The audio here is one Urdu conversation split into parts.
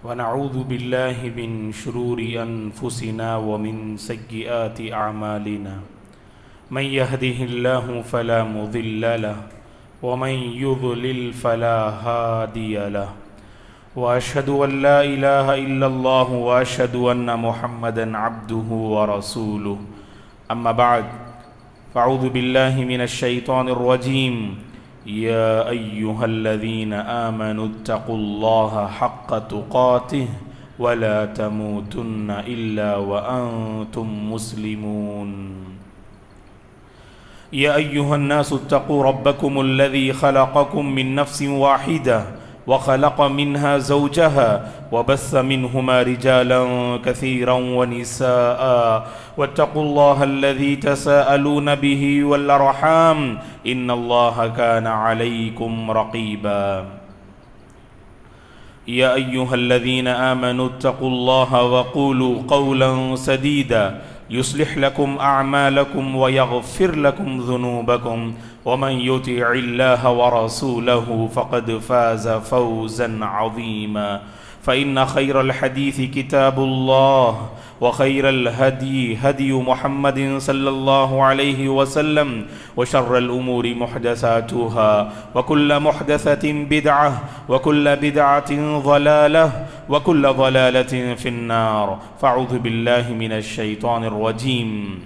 ونعوذ بالله من شرور أنفسنا ومن سيئات أعمالنا من يهده الله فلا مضل له ومن يضلل فلا هادي له وأشهد أن لا إله إلا الله وأشهد أن محمدا عبده ورسوله أما بعد فأعوذ بالله من الشيطان الرجيم يا أيها الذين آمنوا اتقوا الله حق تقاته ولا تموتن إلا وأنتم مسلمون يا أيها الناس اتقوا ربكم الذي خلقكم من نفس واحدة وخلق منها زوجها وبث منهما رجالا كثيرا ونساء واتقوا الله الذي تساءلون به والأرحام إن الله كان عليكم رقيبا يا أيها الذين آمنوا اتقوا الله وقولوا قولا سديدا يصلح لكم أعمالكم ويغفر لكم ذنوبكم ومن يطع الله ورسوله فقد فاز فوزا عظيما فإن خير الحديث كتاب الله وخير الهدي هدي محمد صلى الله عليه وسلم وشر الأمور محدثاتها وكل محدثة بدعة وكل بدعة ضلالة وكل ضلالة في النار فأعوذ بالله من الشيطان الرجيم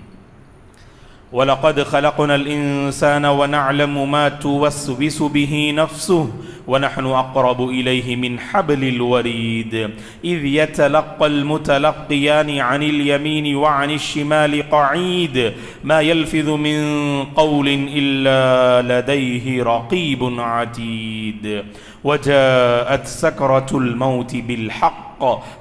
وَلَقَدْ خَلَقْنَا الْإِنسَانَ وَنَعْلَمُ مَا تُوَسْوِسُ بِهِ نَفْسُهُ وَنَحْنُ أَقْرَبُ إِلَيْهِ مِنْ حَبْلِ الْوَرِيدِ إِذْ يَتَلَقَّى الْمُتَلَقِّيَانِ عَنِ الْيَمِينِ وَعَنِ الشِّمَالِ قَعِيدٌ مَا يَلْفِظُ مِنْ قَوْلٍ إِلَّا لَدَيْهِ رَقِيبٌ عَتِيدٌ وَجَاءَتْ سَكْرَةُ الْمَوْتِ بِالْحَقِّ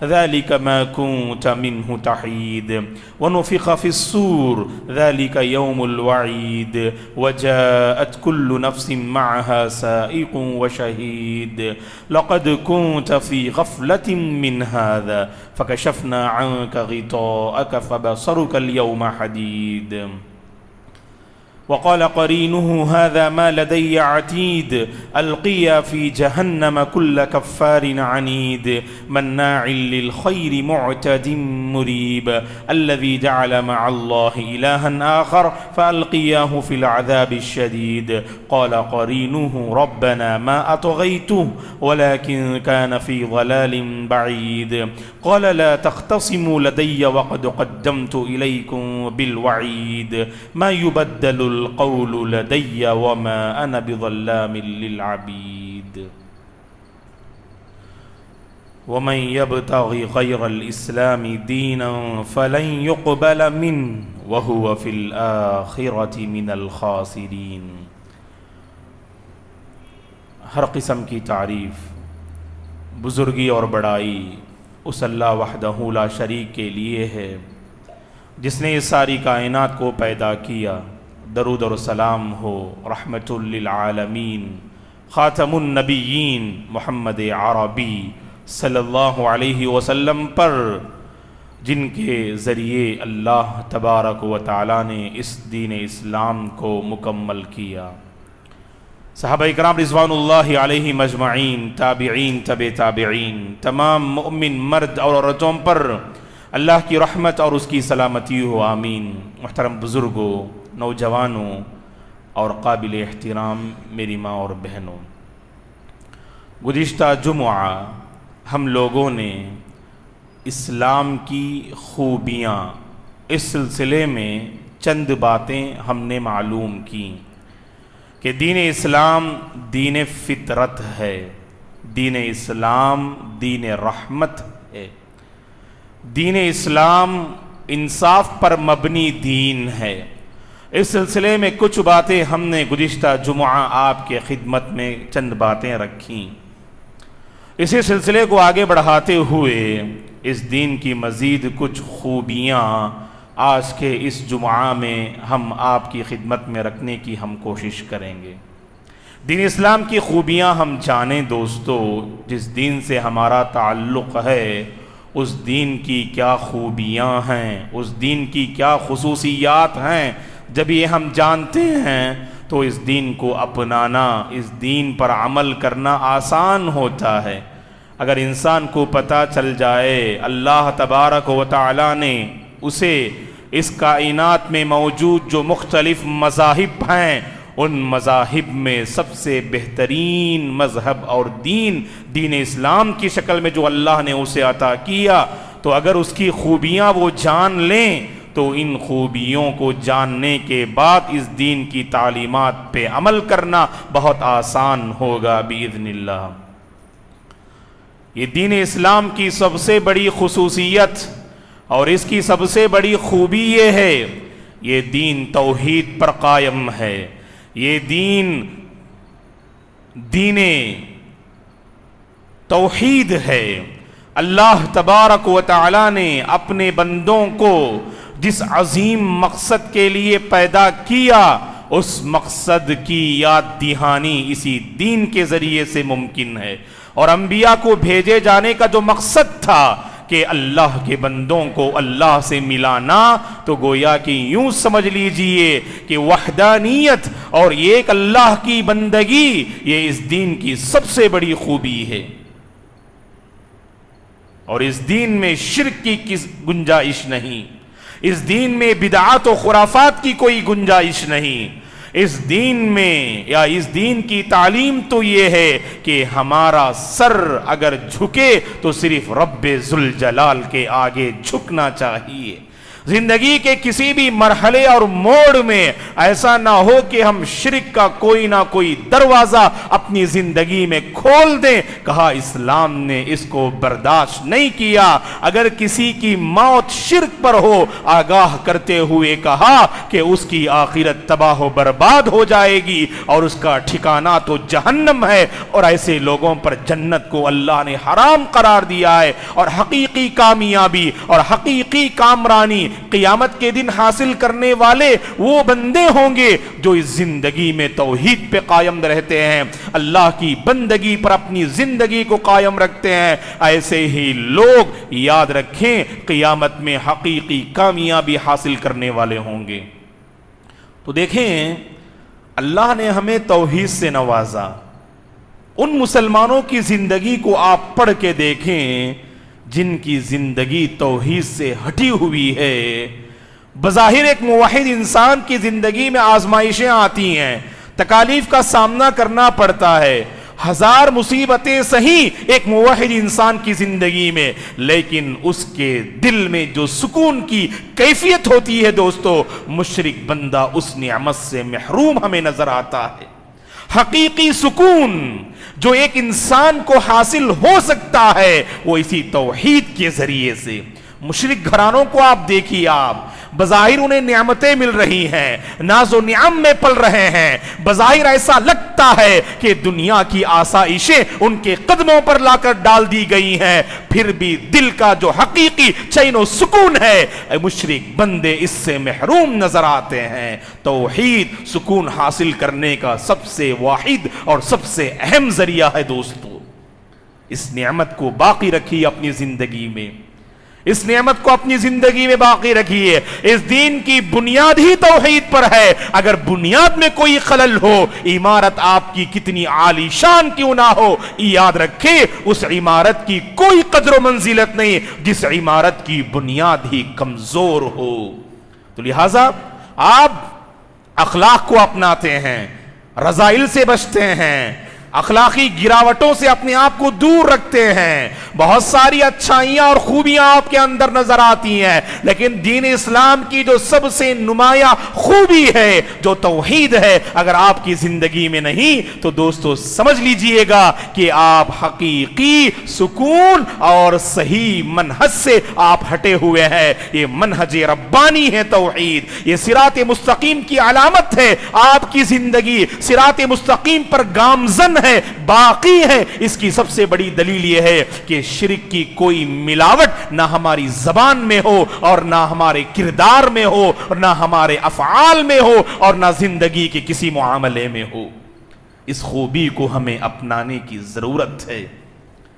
ذلك ما كنت منه تحيد ونفخ في الصور ذلك يوم الوعيد وجاءت كل نفس معها سائق وشهيد لقد كنت في غفلة من هذا فكشفنا عنك غطاءك فبصرك اليوم حديد وقال قرينه هذا ما لدي عتيد ألقيا في جهنم كل كفار عنيد مناع للخير معتد مريب الذي جعل مع الله إلها آخر فألقياه في العذاب الشديد قال قرينه ربنا ما أطغيته ولكن كان في ضلال بعيد قال لا تختصموا لدي وقد قدمت إليكم بالوعيد ما يبدل القول لدي وما أنا بظلام للعبيد ومن يبتغ غير الإسلام دينا فلن يقبل منه وهو في الآخرة من الخاسرين ہر قسم کی تعریف بزرگی اور بڑائی اس اللہ وحدہ لا شریک کے لیے ہے جس نے اس ساری کائنات کو پیدا کیا درود اور سلام ہو رحمت للعالمین خاتم النبیین محمد عربی صلی اللہ علیہ وسلم پر جن کے ذریعے اللہ تبارک و تعالی نے اس دین اسلام کو مکمل کیا صحابہ اکرام رضوان اللہ علیہ مجمعین تابعین تبع تابعین تمام مؤمن مرد اور عورتوں پر اللہ کی رحمت اور اس کی سلامتی ہو آمین محترم بزرگوں نوجوانوں اور قابل احترام میری ماں اور بہنوں گزشتہ جمعہ ہم لوگوں نے اسلام کی خوبیاں اس سلسلے میں چند باتیں ہم نے معلوم کی کہ دین اسلام دین فطرت ہے دین اسلام دین رحمت ہے دین اسلام انصاف پر مبنی دین ہے اس سلسلے میں کچھ باتیں ہم نے گزشتہ جمعہ آپ کے خدمت میں چند باتیں رکھیں اسی سلسلے کو آگے بڑھاتے ہوئے اس دین کی مزید کچھ خوبیاں آج کے اس جمعہ میں ہم آپ کی خدمت میں رکھنے کی ہم کوشش کریں گے دین اسلام کی خوبیاں ہم جانیں دوستو جس دین سے ہمارا تعلق ہے اس دین کی کیا خوبیاں ہیں اس دین کی کیا خصوصیات ہیں جب یہ ہم جانتے ہیں تو اس دین کو اپنانا، اس دین پر عمل کرنا آسان ہوتا ہے۔ اگر انسان کو پتہ چل جائے اللہ تبارک و تعالی نے اسے اس کائنات میں موجود جو مختلف مذاہب ہیں ان مذاہب میں سب سے بہترین مذہب اور دین اسلام کی شکل میں جو اللہ نے اسے عطا کیا، تو اگر اس کی خوبیاں وہ جان لیں تو ان خوبیوں کو جاننے کے بعد اس دین کی تعلیمات پہ عمل کرنا بہت آسان ہوگا باذن اللہ۔ یہ دین اسلام کی سب سے بڑی خصوصیت اور اس کی سب سے بڑی خوبی یہ ہے، یہ دین توحید پر قائم ہے۔ یہ دین توحید ہے۔ اللہ تبارک و تعالی نے اپنے بندوں کو جس عظیم مقصد کے لیے پیدا کیا، اس مقصد کی یاد دہانی اسی دین کے ذریعے سے ممکن ہے۔ اور انبیاء کو بھیجے جانے کا جو مقصد تھا کہ اللہ کے بندوں کو اللہ سے ملانا، تو گویا کہ یوں سمجھ لیجئے کہ وحدانیت اور ایک اللہ کی بندگی یہ اس دین کی سب سے بڑی خوبی ہے۔ اور اس دین میں شرک کی کس گنجائش نہیں، اس دین میں بدعات و خرافات کی کوئی گنجائش نہیں۔ اس دین میں یا اس دین کی تعلیم تو یہ ہے کہ ہمارا سر اگر جھکے تو صرف رب ذوالجلال کے آگے جھکنا چاہیے۔ زندگی کے کسی بھی مرحلے اور موڑ میں ایسا نہ ہو کہ ہم شرک کا کوئی نہ کوئی دروازہ اپنی زندگی میں کھول دیں۔ کہا اسلام نے اس کو برداشت نہیں کیا۔ اگر کسی کی موت شرک پر ہو، آگاہ کرتے ہوئے کہا کہ اس کی آخرت تباہ و برباد ہو جائے گی اور اس کا ٹھکانہ تو جہنم ہے، اور ایسے لوگوں پر جنت کو اللہ نے حرام قرار دیا ہے۔ اور حقیقی کامیابی اور حقیقی کامرانی قیامت کے دن حاصل کرنے والے وہ بندے ہوں گے جو اس زندگی میں توحید پہ قائم رہتے ہیں، اللہ کی بندگی پر اپنی زندگی کو قائم رکھتے ہیں۔ ایسے ہی لوگ یاد رکھیں قیامت میں حقیقی کامیابی حاصل کرنے والے ہوں گے۔ تو دیکھیں اللہ نے ہمیں توحید سے نوازا۔ ان مسلمانوں کی زندگی کو آپ پڑھ کے دیکھیں جن کی زندگی توحید سے ہٹی ہوئی ہے۔ بظاہر ایک موحد انسان کی زندگی میں آزمائشیں آتی ہیں، تکالیف کا سامنا کرنا پڑتا ہے، ہزار مصیبتیں سہی ایک موحد انسان کی زندگی میں، لیکن اس کے دل میں جو سکون کی کیفیت ہوتی ہے دوستو، مشرک بندہ اس نعمت سے محروم ہمیں نظر آتا ہے۔ حقیقی سکون جو ایک انسان کو حاصل ہو سکتا ہے وہ اسی توحید کے ذریعے سے۔ مشرک گھرانوں کو آپ دیکھیے، آپ بظاہر انہیں نعمتیں مل رہی ہیں، ناز و نعم میں پل رہے ہیں، بظاہر ایسا لگتا ہے کہ دنیا کی آسائشیں ان کے قدموں پر لا کر ڈال دی گئی ہیں، پھر بھی دل کا جو حقیقی چین و سکون ہے مشرک بندے اس سے محروم نظر آتے ہیں۔ توحید سکون حاصل کرنے کا سب سے واحد اور سب سے اہم ذریعہ ہے دوستو۔ اس نعمت کو باقی رکھیے اپنی زندگی میں، اس نعمت کو اپنی زندگی میں باقی رکھیے۔ اس دین کی بنیاد ہی توحید پر ہے۔ اگر بنیاد میں کوئی خلل ہو، عمارت آپ کی کتنی عالی شان کیوں نہ ہو، یاد رکھیں اس عمارت کی کوئی قدر و منزلت نہیں جس عمارت کی بنیاد ہی کمزور ہو۔ تو لہٰذا آپ اخلاق کو اپناتے ہیں، رذائل سے بچتے ہیں، اخلاقی گراوٹوں سے اپنے آپ کو دور رکھتے ہیں، بہت ساری اچھائیاں اور خوبیاں آپ کے اندر نظر آتی ہیں، لیکن دین اسلام کی جو سب سے نمایاں خوبی ہے، جو توحید ہے، اگر آپ کی زندگی میں نہیں تو دوستو سمجھ لیجئے گا کہ آپ حقیقی سکون اور صحیح منہج سے آپ ہٹے ہوئے ہیں۔ یہ منہج ربانی ہے توحید، یہ صراط مستقیم کی علامت ہے۔ آپ کی زندگی صراط مستقیم پر گامزن ہے، باقی ہے۔ اس کی سب سے بڑی دلیل یہ ہے کہ شرک کی کوئی ملاوٹ نہ ہماری زبان میں ہو اور نہ ہمارے کردار میں ہو اور نہ ہمارے افعال میں ہو اور نہ زندگی کے کسی معاملے میں ہو۔ اس خوبی کو ہمیں اپنانے کی ضرورت ہے۔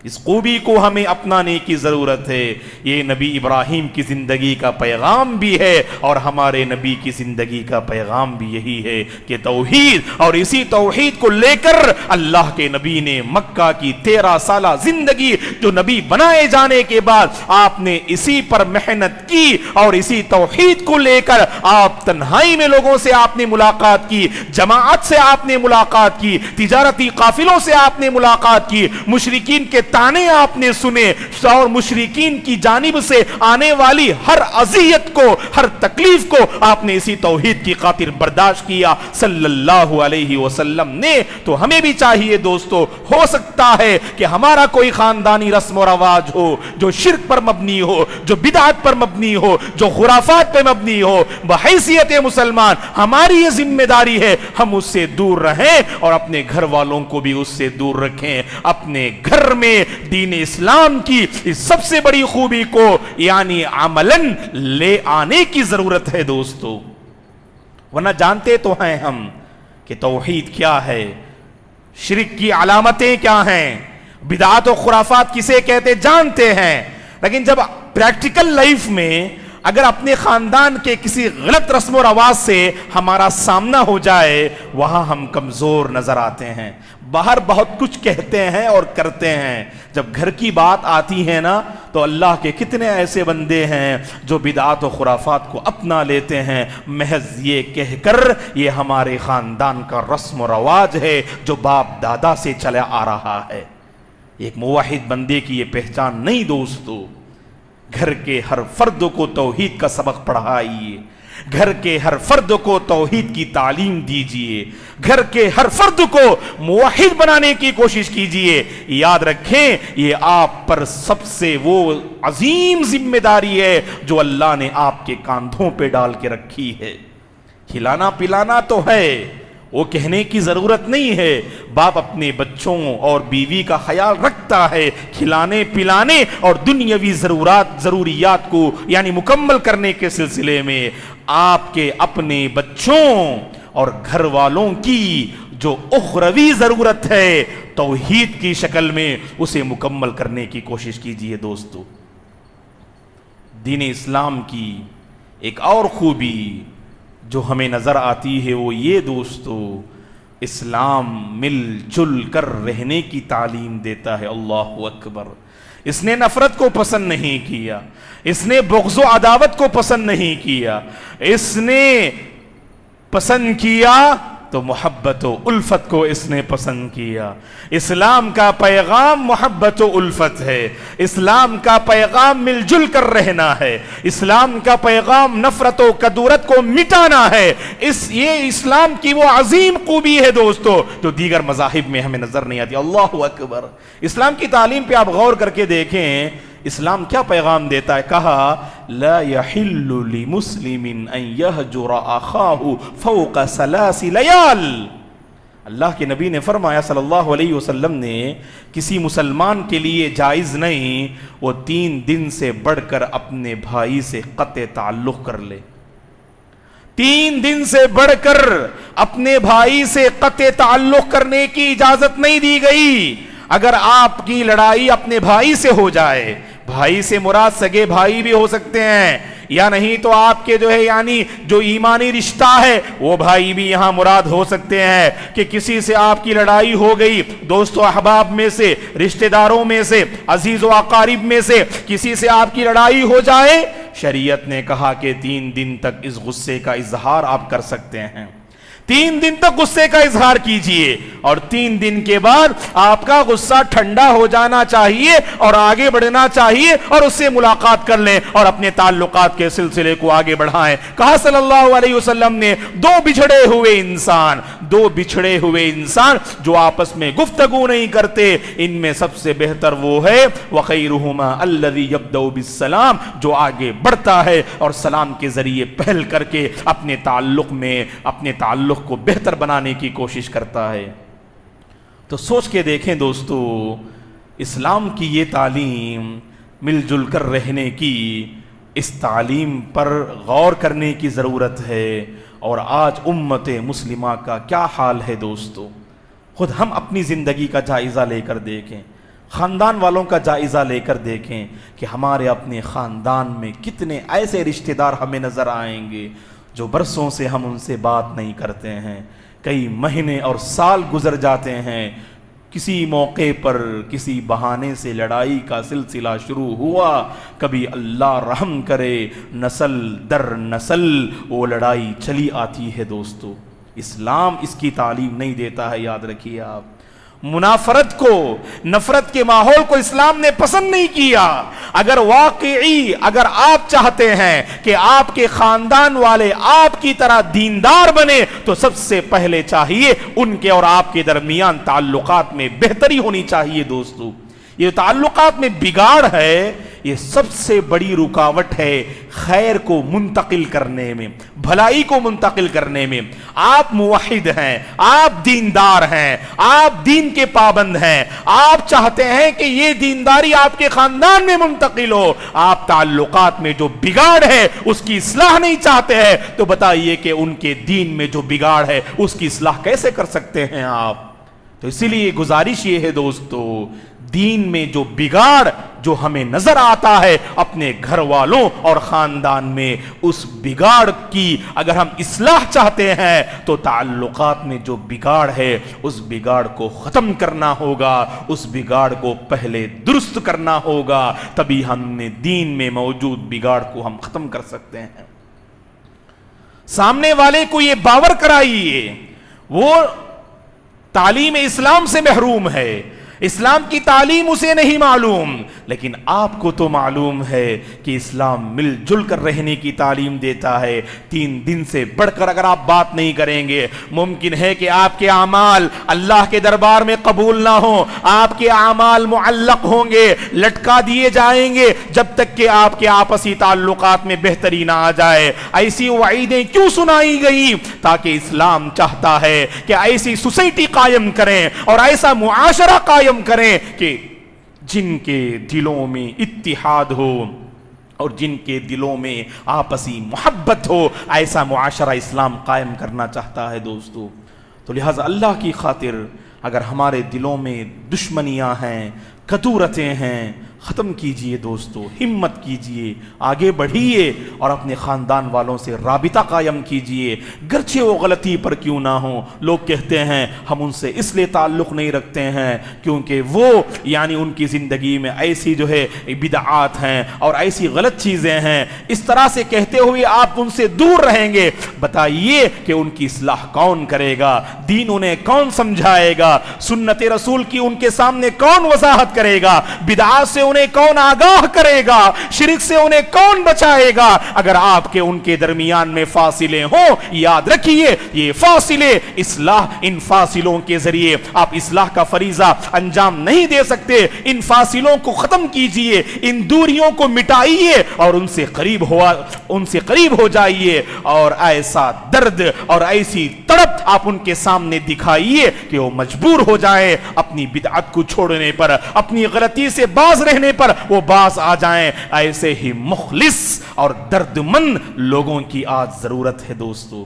اس خوبی کو ہمیں اپنانے کی ضرورت ہے. یہ نبی ابراہیم کی زندگی کا پیغام بھی ہے اور ہمارے نبی کی زندگی کا پیغام بھی یہی ہے کہ توحید، اور اسی توحید کو لے کر اللہ کے نبی نے مکہ کی 13 سالہ زندگی جو نبی بنائے جانے کے بعد آپ نے اسی پر محنت کی، اور اسی توحید کو لے کر آپ تنہائی میں لوگوں سے آپ نے ملاقات کی، جماعت سے آپ نے ملاقات کی، تجارتی قافلوں سے آپ نے ملاقات کی، مشرکین کے تانے آپ نے سنے، اور مشرکین کی جانب سے آنے والی ہر اذیت کو، ہر تکلیف کو آپ نے اسی توحید کی خاطر برداشت کیا صلی اللہ علیہ وسلم نے. تو ہمیں بھی چاہیے دوستو، ہو سکتا ہے کہ ہمارا کوئی خاندانی رسم و رواج ہو جو شرک پر مبنی ہو، جو بدعت پر مبنی ہو، جو خرافات پر مبنی ہو، بحیثیت مسلمان ہماری یہ ذمہ داری ہے ہم اس سے دور رہیں اور اپنے گھر والوں کو بھی اس سے دور رکھیں. اپنے گھر میں دین اسلام کی اس سب سے بڑی خوبی کو یعنی عملاً لے آنے کی ضرورت ہے دوستو. ورنہ جانتے تو ہیں ہم کہ توحید کیا ہے، شرک کی علامتیں کیا ہیں، بدعات و خرافات کسے کہتے جانتے ہیں، لیکن جب پریکٹیکل لائف میں اگر اپنے خاندان کے کسی غلط رسم و رواج سے ہمارا سامنا ہو جائے، وہاں ہم کمزور نظر آتے ہیں. باہر بہت کچھ کہتے ہیں اور کرتے ہیں، جب گھر کی بات آتی ہے نا تو اللہ کے کتنے ایسے بندے ہیں جو بدعات و خرافات کو اپنا لیتے ہیں محض یہ کہہ کر یہ ہمارے خاندان کا رسم و رواج ہے جو باپ دادا سے چلا آ رہا ہے. ایک موحد بندے کی یہ پہچان نہیں دوستو. گھر کے ہر فرد کو توحید کا سبق پڑھائیے، گھر کے ہر فرد کو توحید کی تعلیم دیجیے، گھر کے ہر فرد کو موحد بنانے کی کوشش کیجیے. یاد رکھیں یہ آپ پر سب سے وہ عظیم ذمہ داری ہے جو اللہ نے آپ کے کاندھوں پہ ڈال کے رکھی ہے. کھلانا پلانا تو ہے، وہ کہنے کی ضرورت نہیں ہے. باپ اپنے بچوں اور بیوی کا خیال رکھتا ہے، کھلانے پلانے اور دنیاوی ضروریات کو یعنی مکمل کرنے کے سلسلے میں آپ کے اپنے بچوں اور گھر والوں کی جو اخروی ضرورت ہے توحید کی شکل میں اسے مکمل کرنے کی کوشش کیجیے دوستو. دین اسلام کی ایک اور خوبی جو ہمیں نظر آتی ہے وہ یہ دوستو، اسلام مل جل کر رہنے کی تعلیم دیتا ہے. اللہ اکبر. اس نے نفرت کو پسند نہیں کیا، اس نے بغض و عداوت کو پسند نہیں کیا، اس نے پسند کیا تو محبت و الفت کو اس نے پسند کیا. اسلام کا پیغام محبت و الفت ہے، اسلام کا پیغام مل جل کر رہنا ہے، اسلام کا پیغام نفرت و کدورت کو مٹانا ہے. یہ اسلام کی وہ عظیم خوبی ہے دوستو جو دیگر مذاہب میں ہمیں نظر نہیں آتی. اللہ اکبر. اسلام کی تعلیم پہ آپ غور کر کے دیکھیں اسلام کیا پیغام دیتا ہے. کہا لا يحل لمسلم ان يهجر اخاه فوق 3 لیال. اللہ کے نبی نے فرمایا صلی اللہ علیہ وسلم نے کسی مسلمان کے لیے جائز نہیں وہ 3 دن سے بڑھ کر اپنے بھائی سے قطع تعلق کر لے. 3 دن سے بڑھ کر اپنے بھائی سے قطع تعلق کرنے کی اجازت نہیں دی گئی. اگر آپ کی لڑائی اپنے بھائی سے ہو جائے، بھائی سے مراد سگے بھائی بھی ہو سکتے ہیں، یا نہیں تو آپ کے جو ہے یعنی جو ایمانی رشتہ ہے وہ بھائی بھی یہاں مراد ہو سکتے ہیں، کہ کسی سے آپ کی لڑائی ہو گئی، دوست و احباب میں سے، رشتہ داروں میں سے، عزیز و اقارب میں سے کسی سے آپ کی لڑائی ہو جائے، شریعت نے کہا کہ 3 دن تک اس غصے کا اظہار آپ کر سکتے ہیں. 3 دن تک غصے کا اظہار کیجئے اور 3 دن کے بعد آپ کا غصہ ٹھنڈا ہو جانا چاہیے اور آگے بڑھنا چاہیے اور اس سے ملاقات کر لیں اور اپنے تعلقات کے سلسلے کو آگے بڑھائیں. کہا صلی اللہ علیہ وسلم نے 2 بچھڑے ہوئے انسان جو آپس میں گفتگو نہیں کرتے ان میں سب سے بہتر وہ ہے وَخَيْرُهُمَا الَّذِي يَبْدَأُ بِالسَّلَامِ جو آگے بڑھتا ہے اور سلام کے ذریعے پہل کر کے اپنے تعلق کو بہتر بنانے کی کوشش کرتا ہے. تو سوچ کے دیکھیں دوستو اسلام کی یہ تعلیم مل جل کر رہنے کی، اس تعلیم پر غور کرنے کی ضرورت ہے. اور آج امت مسلمہ کا کیا حال ہے دوستو، خود ہم اپنی زندگی کا جائزہ لے کر دیکھیں. خاندان والوں کا جائزہ لے کر دیکھیں کہ ہمارے اپنے خاندان میں کتنے ایسے رشتہ دار ہمیں نظر آئیں گے جو برسوں سے ہم ان سے بات نہیں کرتے ہیں، کئی مہینے اور سال گزر جاتے ہیں، کسی موقع پر کسی بہانے سے لڑائی کا سلسلہ شروع ہوا، کبھی اللہ رحم کرے نسل در نسل وہ لڑائی چلی آتی ہے۔ دوستو، اسلام اس کی تعلیم نہیں دیتا ہے، یاد رکھیے آپ۔ منافرت کو، نفرت کے ماحول کو اسلام نے پسند نہیں کیا۔ اگر واقعی اگر آپ چاہتے ہیں کہ آپ کے خاندان والے آپ کی طرح دیندار بنے تو سب سے پہلے چاہیے ان کے اور آپ کے درمیان تعلقات میں بہتری ہونی چاہیے۔ دوستو، یہ تعلقات میں بگاڑ ہے، یہ سب سے بڑی رکاوٹ ہے خیر کو منتقل کرنے میں، بھلائی کو منتقل کرنے میں۔ آپ موحد ہیں، آپ دیندار ہیں، آپ دین کے پابند ہیں، آپ چاہتے ہیں کہ یہ دینداری آپ کے خاندان میں منتقل ہو، آپ تعلقات میں جو بگاڑ ہے اس کی اصلاح نہیں چاہتے ہیں، تو بتائیے کہ ان کے دین میں جو بگاڑ ہے اس کی اصلاح کیسے کر سکتے ہیں آپ؟ تو اسی لیے گزارش یہ ہے دوستو، دین میں جو بگاڑ جو ہمیں نظر آتا ہے اپنے گھر والوں اور خاندان میں، اس بگاڑ کی اگر ہم اصلاح چاہتے ہیں تو تعلقات میں جو بگاڑ ہے اس بگاڑ کو ختم کرنا ہوگا، اس بگاڑ کو پہلے درست کرنا ہوگا، تبھی ہم نے دین میں موجود بگاڑ کو ہم ختم کر سکتے ہیں۔ سامنے والے کو یہ باور کرائیے وہ تعلیم اسلام سے محروم ہے، اسلام کی تعلیم اسے نہیں معلوم، لیکن آپ کو تو معلوم ہے کہ اسلام مل جل کر رہنے کی تعلیم دیتا ہے۔ 3 دن سے بڑھ کر اگر آپ بات نہیں کریں گے، ممکن ہے کہ آپ کے اعمال اللہ کے دربار میں قبول نہ ہوں، آپ کے اعمال معلق ہوں گے، لٹکا دیے جائیں گے جب تک کہ آپ کے آپسی تعلقات میں بہتری نہ آ جائے۔ ایسی وعیدیں کیوں سنائی گئی؟ تاکہ اسلام چاہتا ہے کہ ایسی سوسائٹی قائم کریں اور ایسا معاشرہ قائم کریں کہ جن کے دلوں میں اتحاد ہو اور جن کے دلوں میں آپسی محبت ہو، ایسا معاشرہ اسلام قائم کرنا چاہتا ہے۔ دوستو، تو لہٰذا اللہ کی خاطر اگر ہمارے دلوں میں دشمنیاں ہیں، کدورتیں ہیں، ختم کیجئے دوستو، ہمت کیجئے، آگے بڑھیے اور اپنے خاندان والوں سے رابطہ قائم کیجئے، گرچہ وہ غلطی پر کیوں نہ ہوں۔ لوگ کہتے ہیں ہم ان سے اس لیے تعلق نہیں رکھتے ہیں کیونکہ وہ یعنی ان کی زندگی میں ایسی جو ہے بدعات ہیں اور ایسی غلط چیزیں ہیں، اس طرح سے کہتے ہوئے آپ ان سے دور رہیں گے۔ بتائیے کہ ان کی اصلاح کون کرے گا؟ دین انہیں کون سمجھائے گا؟ سنت رسول کی ان کے سامنے کون وضاحت کرے گا؟ بدعات سے انہیں کون آگاہ کرے گا؟ شرک سے انہیں کون بچائے گا؟ اگر آپ کے ان کے درمیان میں فاصلے ہوں، یاد رکھیے یہ فاصلے اصلاح، ان فاصلوں کے ذریعے آپ اصلاح کا فریضہ انجام نہیں دے سکتے۔ ان فاصلوں کو ختم کیجئے، ان دوریوں کو مٹائیے اور ان سے قریب ہو جائیے، اور ایسا درد اور ایسی تڑپ آپ ان کے سامنے دکھائیے کہ وہ مجبور ہو جائیں اپنی بدعت کو چھوڑنے پر، اپنی غلطی سے باز رہنے پر وہ باز آ جائیں۔ ایسے ہی مخلص اور درد مند لوگوں کی آج ضرورت ہے۔ دوستو،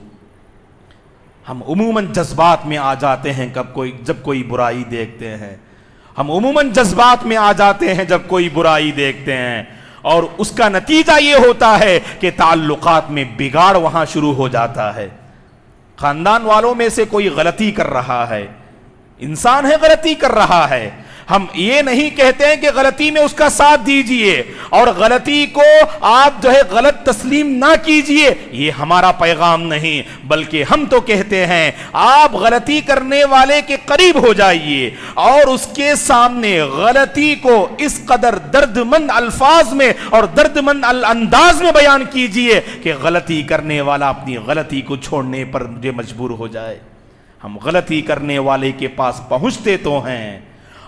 ہم عموماً جذبات میں آ جاتے ہیں جب کوئی برائی دیکھتے ہیں، ہم عموماً جذبات میں آ جاتے ہیں جب کوئی برائی دیکھتے ہیں، اور اس کا نتیجہ یہ ہوتا ہے کہ تعلقات میں بگاڑ وہاں شروع ہو جاتا ہے۔ خاندان والوں میں سے کوئی غلطی کر رہا ہے، انسان ہے غلطی کر رہا ہے، ہم یہ نہیں کہتے ہیں کہ غلطی میں اس کا ساتھ دیجئے اور غلطی کو آپ جو ہے غلط تسلیم نہ کیجئے، یہ ہمارا پیغام نہیں، بلکہ ہم تو کہتے ہیں آپ غلطی کرنے والے کے قریب ہو جائیے اور اس کے سامنے غلطی کو اس قدر درد مند الفاظ میں اور درد مند انداز میں بیان کیجئے کہ غلطی کرنے والا اپنی غلطی کو چھوڑنے پر مجھے مجبور ہو جائے۔ ہم غلطی کرنے والے کے پاس پہنچتے تو ہیں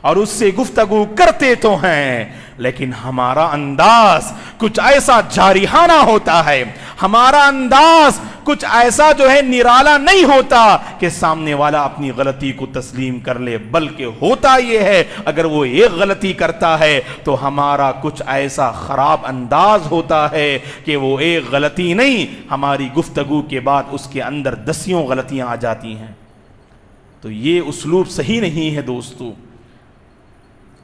اور اس سے گفتگو کرتے تو ہیں، لیکن ہمارا انداز کچھ ایسا جارحانہ ہوتا ہے، ہمارا انداز کچھ ایسا جو ہے نرالا نہیں ہوتا کہ سامنے والا اپنی غلطی کو تسلیم کر لے، بلکہ ہوتا یہ ہے اگر وہ ایک غلطی کرتا ہے تو ہمارا کچھ ایسا خراب انداز ہوتا ہے کہ وہ ایک غلطی نہیں، ہماری گفتگو کے بعد اس کے اندر 10 غلطیاں آ جاتی ہیں۔ تو یہ اسلوب صحیح نہیں ہے دوستو۔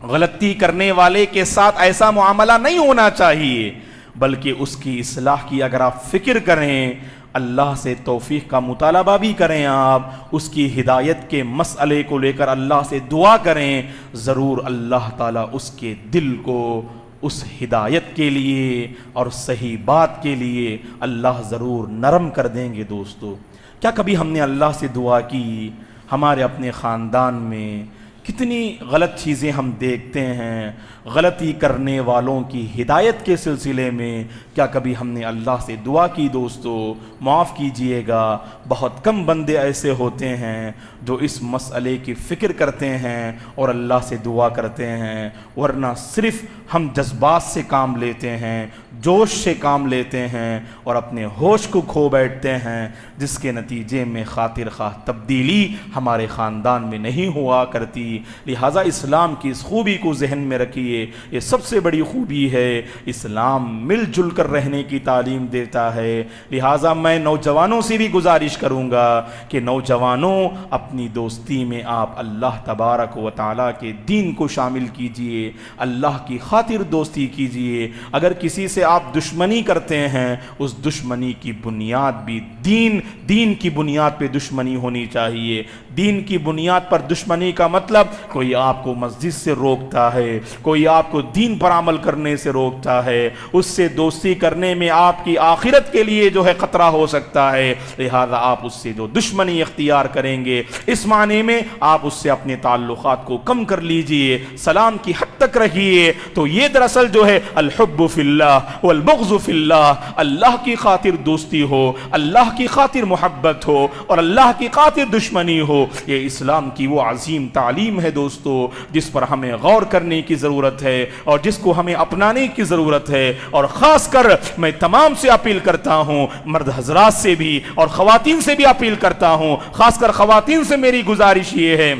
غلطی کرنے والے کے ساتھ ایسا معاملہ نہیں ہونا چاہیے، بلکہ اس کی اصلاح کی اگر آپ فکر کریں، اللہ سے توفیق کا مطالبہ بھی کریں، آپ اس کی ہدایت کے مسئلے کو لے کر اللہ سے دعا کریں، ضرور اللہ تعالیٰ اس کے دل کو اس ہدایت کے لیے اور صحیح بات کے لیے اللہ ضرور نرم کر دیں گے۔ دوستو، کیا کبھی ہم نے اللہ سے دعا کی؟ ہمارے اپنے خاندان میں کتنی غلط چیزیں ہم دیکھتے ہیں، غلطی کرنے والوں کی ہدایت کے سلسلے میں کیا کبھی ہم نے اللہ سے دعا کی؟ دوستو معاف کیجئے گا، بہت کم بندے ایسے ہوتے ہیں جو اس مسئلے کی فکر کرتے ہیں اور اللہ سے دعا کرتے ہیں، ورنہ صرف ہم جذبات سے کام لیتے ہیں، جوش سے کام لیتے ہیں اور اپنے ہوش کو کھو بیٹھتے ہیں، جس کے نتیجے میں خاطر خواہ تبدیلی ہمارے خاندان میں نہیں ہوا کرتی۔ لہٰذا اسلام کی اس خوبی کو ذہن میں رکھیے، یہ سب سے بڑی خوبی ہے، اسلام مل جل کر رہنے کی تعلیم دیتا ہے۔ لہٰذا میں نوجوانوں سے بھی گزارش کروں گا کہ نوجوانوں اپنی دوستی میں آپ اللہ تبارک و تعالیٰ کے دین کو شامل کیجئے، اللہ کی خاطر دوستی کیجئے۔ اگر کسی سے آپ دشمنی کرتے ہیں، اس دشمنی کی بنیاد بھی دین کی بنیاد پہ دشمنی ہونی چاہیے۔ دین کی بنیاد پر دشمنی کا مطلب کوئی آپ کو مسجد سے روکتا ہے، کوئی آپ کو دین پر عمل کرنے سے روکتا ہے، اس سے دوستی کرنے میں آپ کی آخرت کے لیے جو ہے خطرہ ہو سکتا ہے، لہذا آپ اس سے جو دشمنی اختیار کریں گے، اس معنی میں آپ اس سے اپنے تعلقات کو کم کر لیجئے، سلام کی حد تک رکھیے۔ تو یہ دراصل جو ہے الحب فی اللہ والبغض فی اللہ، اللہ کی خاطر دوستی ہو، اللہ کی خاطر محبت ہو اور اللہ کی خاطر دشمنی ہو، یہ اسلام کی وہ عظیم تعلیم ہے دوستو جس پر ہمیں غور کرنے کی ضرورت ہے اور جس کو ہمیں اپنانے کی ضرورت ہے۔ اور خاص کر میں تمام سے اپیل کرتا ہوں، مرد حضرات سے بھی اور خواتین سے بھی اپیل کرتا ہوں، خاص کر خواتین سے میری گزارش یہ ہے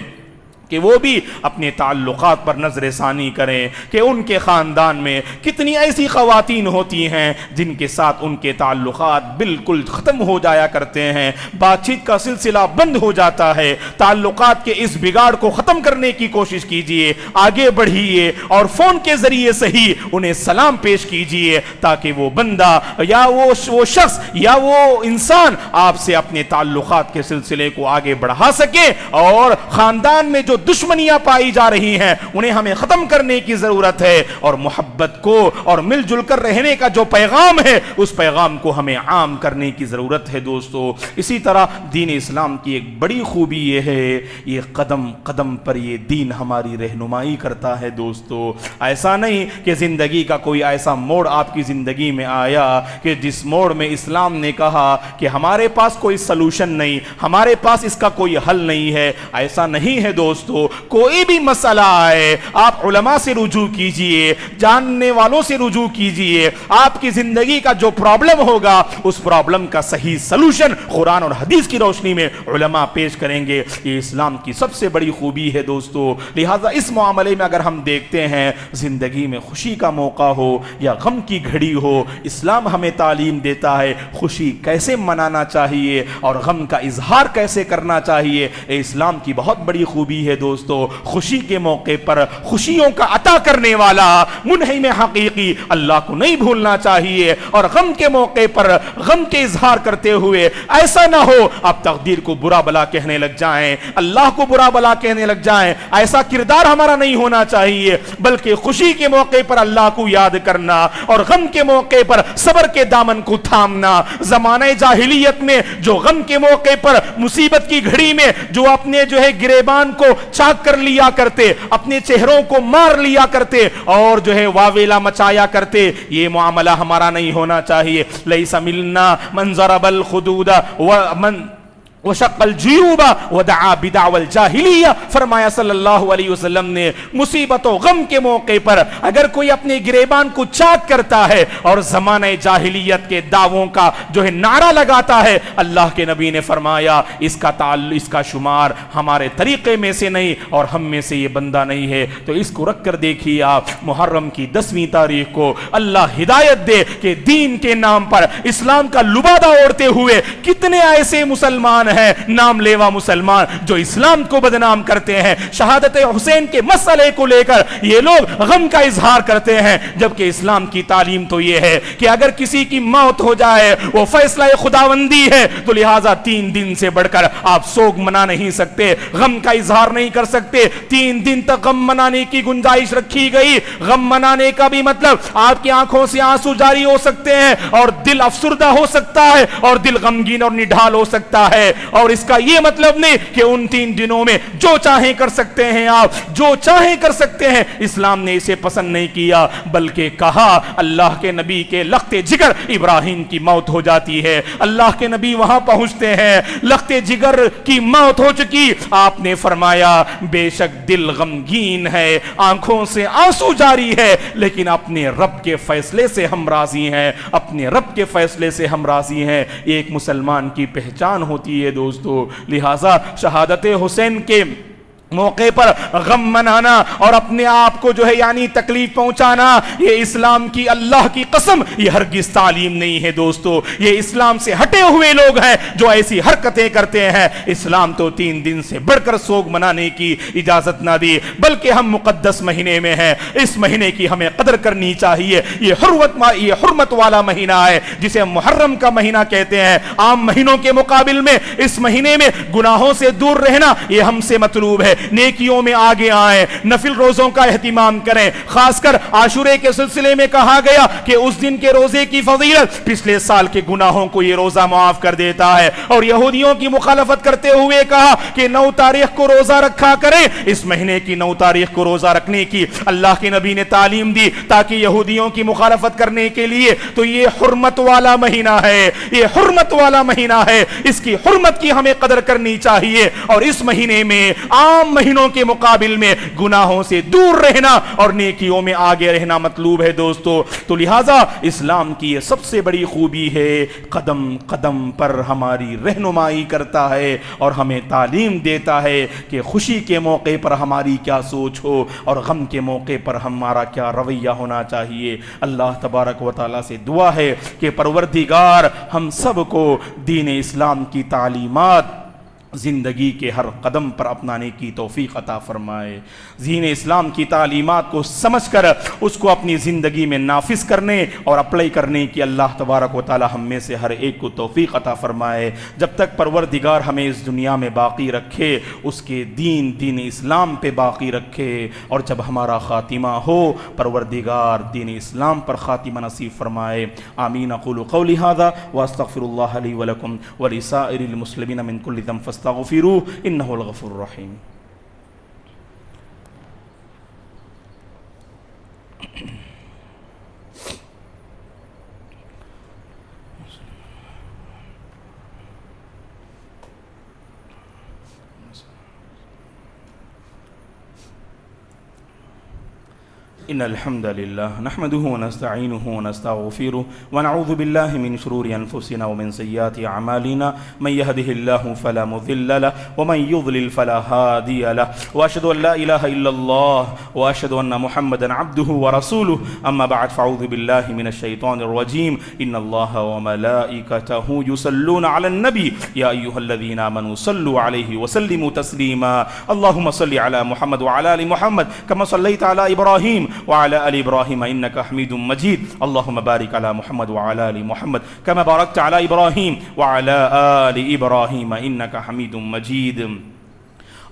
کہ وہ بھی اپنے تعلقات پر نظر ثانی کریں کہ ان کے خاندان میں کتنی ایسی خواتین ہوتی ہیں جن کے ساتھ ان کے تعلقات بالکل ختم ہو جایا کرتے ہیں، بات چیت کا سلسلہ بند ہو جاتا ہے۔ تعلقات کے اس بگاڑ کو ختم کرنے کی کوشش کیجئے، آگے بڑھیے اور فون کے ذریعے سے ہی انہیں سلام پیش کیجئے تاکہ وہ بندہ یا وہ شخص یا وہ انسان آپ سے اپنے تعلقات کے سلسلے کو آگے بڑھا سکے، اور خاندان میں جو دشمنیاں پائی جا رہی ہیں انہیں ہمیں ختم کرنے کی ضرورت ہے، اور محبت کو اور مل جل کر رہنے کا جو پیغام ہے اس پیغام کو ہمیں عام کرنے کی ضرورت ہے دوستو۔ اسی طرح دین اسلام کی ایک بڑی خوبی یہ ہے، یہ قدم قدم پر یہ دین ہماری رہنمائی کرتا ہے دوستو۔ ایسا نہیں کہ زندگی کا کوئی ایسا موڑ آپ کی زندگی میں آیا کہ جس موڑ میں اسلام نے کہا کہ ہمارے پاس کوئی سلوشن نہیں، ہمارے پاس اس کا کوئی حل نہیں ہے، ایسا نہیں ہے دوستو۔ کوئی بھی مسئلہ آئے آپ علماء سے رجوع کیجئے، جاننے والوں سے رجوع کیجئے، آپ کی زندگی کا جو پرابلم ہوگا اس پرابلم کا صحیح سلوشن قرآن اور حدیث کی روشنی میں علماء پیش کریں گے۔ یہ اسلام کی سب سے بڑی خوبی ہے دوستو۔ لہٰذا اس معاملے میں اگر ہم دیکھتے ہیں زندگی میں خوشی کا موقع ہو یا غم کی گھڑی ہو، اسلام ہمیں تعلیم دیتا ہے خوشی کیسے منانا چاہیے اور غم کا اظہار کیسے کرنا چاہیے۔ یہ اسلام کی بہت بڑی خوبی ہے دوستو۔ خوشی کے موقع پر خوشیوں کا عطا کرنے والا منعم حقیقی اللہ کو نہیں بھولنا چاہیے، اور غم کے موقع پر غم کے اظہار کرتے ہوئے ایسا نہ ہو آپ تقدیر کو برا بلا کہنے لگ جائیں، اللہ کو برا بلا کہنے لگ جائیں، ایسا کردار ہمارا نہیں ہونا چاہیے، بلکہ خوشی کے موقع پر اللہ کو یاد کرنا اور غم کے موقع پر صبر کے دامن کو تھامنا۔ زمانہ جاہلیت میں جو غم کے موقع پر مصیبت کی گھڑی میں جو اپنے جو ہے گریبان کو چاک کر لیا کرتے، اپنے چہروں کو مار لیا کرتے اور جو ہے واویلا مچایا کرتے، یہ معاملہ ہمارا نہیں ہونا چاہیے۔ لیس ملنا من ضرب الخدود ومن وشق الجیوب ودعا بدعوى الجاہلیہ، فرمایا صلی اللہ علیہ وسلم نے مصیبت و غم کے موقع پر اگر کوئی اپنے گریبان کو چاک کرتا ہے اور زمانہ جاہلیت کے دعووں کا جو ہے نعرہ لگاتا ہے، اللہ کے نبی نے فرمایا اس کا شمار ہمارے طریقے میں سے نہیں اور ہم میں سے یہ بندہ نہیں ہے۔ تو اس کو رکھ کر دیکھیے آپ محرم کی 10ویں تاریخ کو اللہ ہدایت دے کہ دین کے نام پر اسلام کا لبادہ اوڑھتے ہوئے کتنے ایسے مسلمان ہیں نام لیوا مسلمان جو اسلام کو بدنام کرتے ہیں. شہادت حسین کے مسئلے کو لے کر یہ لوگ غم کا اظہار کرتے ہیں, جبکہ اسلام کی تعلیم تو یہ ہے کہ اگر کسی کی موت ہو جائے وہ فیصلہ خداوندی ہے, تو لہٰذا 3 دن سے بڑھ کر آپ سوگ منا نہیں سکتے, غم کا اظہار نہیں کر سکتے. 3 دن تک غم منانے کی گنجائش رکھی گئی. غم منانے کا بھی مطلب آپ کی آنکھوں سے آنسو جاری ہو سکتے ہیں اور دل افسردہ ہو سکتا ہے اور دل غمگین اور نڈھال ہو سکتا ہے, اور اس کا یہ مطلب نہیں کہ ان 3 دنوں میں جو چاہیں کر سکتے ہیں, آپ جو چاہیں کر سکتے ہیں. اسلام نے اسے پسند نہیں کیا, بلکہ کہا اللہ کے نبی کے لخت جگر ابراہیم کی موت ہو جاتی ہے, اللہ کے نبی وہاں پہنچتے ہیں, لخت جگر کی موت ہو چکی. آپ نے فرمایا بے شک دل غمگین ہے, آنکھوں سے آنسو جاری ہے, لیکن اپنے رب کے فیصلے سے ہم راضی ہیں, اپنے رب کے فیصلے سے ہم راضی ہیں. ایک مسلمان کی پہچان ہوتی ہے دوستو. لہٰذا شہادت حسین کے موقع پر غم منانا اور اپنے آپ کو جو ہے یعنی تکلیف پہنچانا, یہ اسلام کی اللہ کی قسم یہ ہرگز تعلیم نہیں ہے دوستو. یہ اسلام سے ہٹے ہوئے لوگ ہیں جو ایسی حرکتیں کرتے ہیں. اسلام تو 3 دن سے بڑھ کر سوگ منانے کی اجازت نہ دی, بلکہ ہم مقدس مہینے میں ہیں, اس مہینے کی ہمیں قدر کرنی چاہیے. یہ حرمت والا مہینہ ہے جسے محرم کا مہینہ کہتے ہیں. عام مہینوں کے مقابل میں اس مہینے میں گناہوں سے دور رہنا یہ ہم سے مطلوب ہے. نیکیوں میں آگے آئیں, نفل روزوں کا اہتمام کریں. خاص کر عاشورے کے سلسلے میں کہا گیا کہ اس دن کے روزے کی فضیلت پچھلے سال کے گناہوں کو یہ روزہ معاف کر دیتا ہے. اور یہودیوں کی مخالفت کرتے ہوئے کہا کہ 9 تاریخ کو روزہ رکھا کریں. اس مہینے کی 9 تاریخ کو روزہ رکھنے کی اللہ کے نبی نے تعلیم دی تاکہ یہودیوں کی مخالفت کرنے کے لیے. تو یہ حرمت والا مہینہ ہے, یہ حرمت والا مہینہ ہے, اس کی حرمت کی ہمیں قدر کرنی چاہیے. اور اس مہینے میں عام مہینوں کے مقابل میں گناہوں سے دور رہنا اور نیکیوں میں آگے رہنا مطلوب ہے دوستو. تو لہٰذا اسلام کی یہ سب سے بڑی خوبی ہے, قدم قدم پر ہماری رہنمائی کرتا ہے اور ہمیں تعلیم دیتا ہے کہ خوشی کے موقع پر ہماری کیا سوچ ہو اور غم کے موقع پر ہمارا کیا رویہ ہونا چاہیے. اللہ تبارک و تعالیٰ سے دعا ہے کہ پروردگار ہم سب کو دین اسلام کی تعلیمات زندگی کے ہر قدم پر اپنانے کی توفیق عطا فرمائے. دین اسلام کی تعلیمات کو سمجھ کر اس کو اپنی زندگی میں نافذ کرنے اور اپلائی کرنے کی اللہ تبارک و تعالی ہم میں سے ہر ایک کو توفیق عطا فرمائے. جب تک پروردگار ہمیں اس دنیا میں باقی رکھے اس کے دین اسلام پہ باقی رکھے, اور جب ہمارا خاتمہ ہو پروردگار دین اسلام پر خاتمہ نصیب فرمائے. آمین. اقول قولی ھذا واستغفر اللہ لی ولکم ولسائر المسلمین من کل ذنب فاستغفروه انه الغفور الرحیم. إن الحمد لله نحمده ونستعينه ونستغفره ونعوذ بالله من شرور أنفسنا ومن سيئات أعمالنا من يهده الله فلا مضل له ومن يضلل فلا هادي له وأشهد أن لا إله إلا الله وأشهد أن محمدا عبده ورسوله أما بعد فأعوذ بالله من الشيطان الرجيم إن الله وملائكته يصلون على النبي يا أيها الذين آمنوا صلوا عليه وسلموا تسليما اللهم صل على محمد وعلى آل محمد كما صليت على إبراهيم وعلى آل إبراهيم إنك حميد مجيد اللهم بارك على محمد وعلى آل محمد كما باركت على إبراهيم وعلى آل إبراهيم إنك حميد مجيد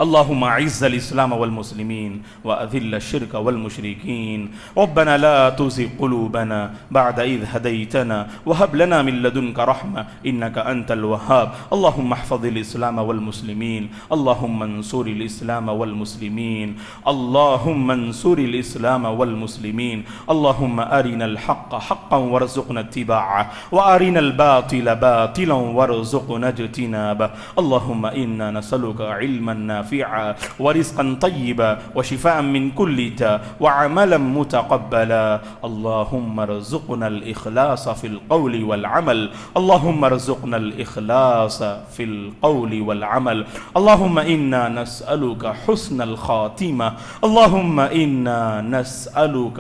اللهم اعز الاسلام والمسلمين واذل الشرك والمشركين ربنا لا تزغ قلوبنا بعد اذ هديتنا وهب لنا من لدنك رحمه انك انت الوهاب اللهم احفظ الاسلام والمسلمين اللهم انصر الاسلام والمسلمين اللهم انصر الاسلام والمسلمين اللهم ارنا الحق حقا وارزقنا اتباعه وارنا الباطل باطلا وارزقنا اجتنابه اللهم انا نسألك علما نافعا ورزقا طيبا وشفاء من كل داء وعملا متقبلا اللهم ارزقنا الإخلاص في القول والعمل اللهم ارزقنا الإخلاص في القول والعمل اللهم إنا نسألك حسن الخاتمة اللهم إنا نسألك